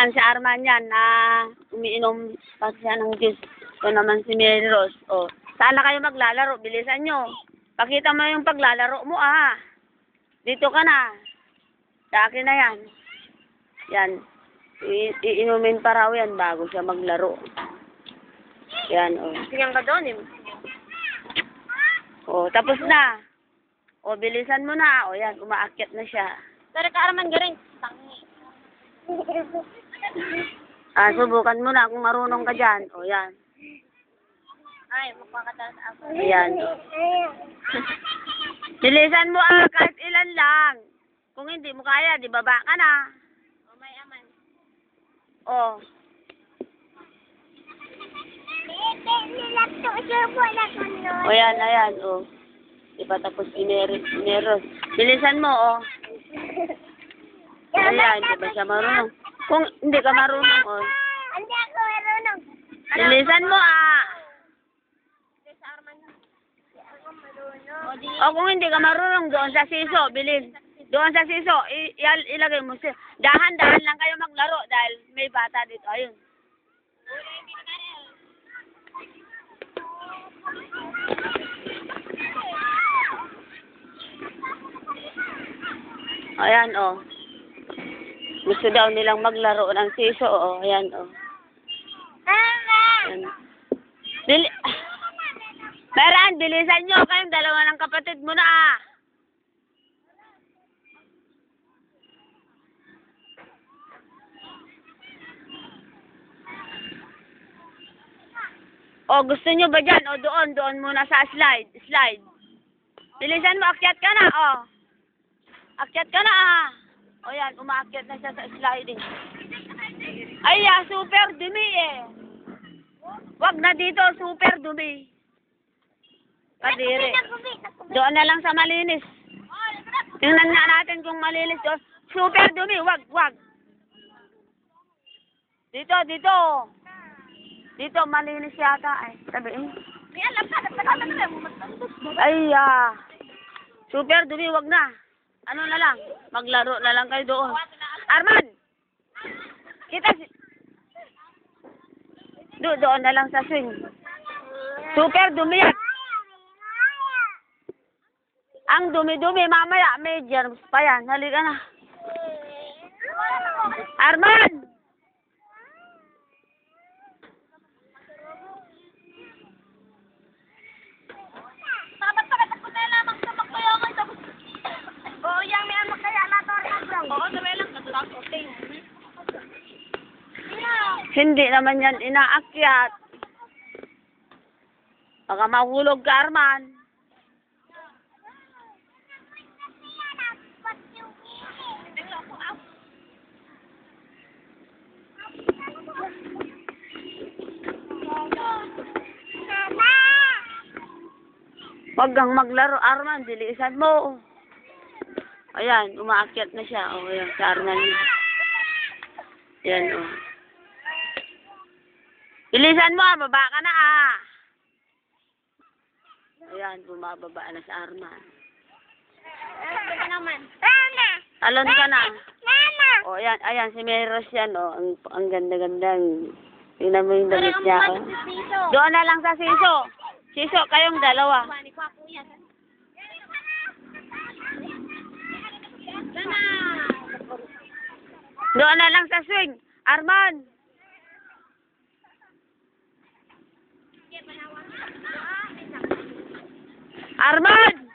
Si Arman yan na umiinom pa siya ng juice. Ito naman si Mary Rose. O, saan na kayo maglalaro? Bilisan nyo. Pakita mo yung paglalaro mo Dito ka na. Sa akin na yan. Yan. Iinumin pa raw yan bago siya maglaro. Yan o. Tingnan ka doon O, tapos na. O, bilisan mo na. O, yan. Umaakyat na siya. Pero kaaraman ka rin. Tangi. Subukan mo na kung marunong ka dyan. O, yan. Ay, magpakataas ako. Ayan. Bilisan mo kahit ilan lang. Kung hindi mo kaya, di baba ka na. O, may aman. O. O, yan, ayan. O. Di pa tapos Meros. Bilisan mo, o. Ayan, di ba siya marunong? Kung hindi ka marunong, o. Hindi ako marunong. Bilisan mo, O kung hindi ka marunong, doon sa siso, bilin. Doon sa siso, ilagay mo siya. Dahan-dahan lang kayo maglaro dahil may bata dito. Ayun. Ayan, o. Gusto daw nilang maglaro ng siso, o. Ayan, o. Ayan. Meran, bilisan nyo kayong dalawa ng kapatid mo na O, gusto nyo ba dyan? O, doon muna sa slide. Bilisan mo, akyat ka na, o. Akyat ka na, O, yan, umaakyat na siya sa sliding. Ay, super dumi, Wag na dito, super dumi. Kadiri. Doon na lang sa malinis. Tingnan nga natin kung malinis doon. Super dumi, wag. Dito. Dito, malinis yata. Ay, sabihin. Ay, super dumi, wag na. Ano na lang? Maglaro na lang kayo doon. Arman! Doon na lang sa swing. Super dumi yan. Ang dumi-dumi, mamaya may germs pa yan. Halika na. Arman! Dapat pagkatapos na lamang sa magkayangay. Tapos, yang may anak kaya nato lang. Oo, sabay lang. Katulak, okay. Hindi naman yan inaakyat. Baka mahulog ka, Arman. Wag kang maglaro, Arman. Bilisan mo. Ayan, umaakyat na siya. O, ayan, sa Arman niya. Ayan, o. Bilisan mo, baba ka na, Ayan, bumababa na sa Arman. Ito naman. Talon ka na. O, ayan, si Meros yan, o. Ang ganda-gandang. Tingnan mo yung damit niya, o. Doon na lang sa siso. Siso, kayong dalawa. Doon na lang sa swing. Arman! Arman!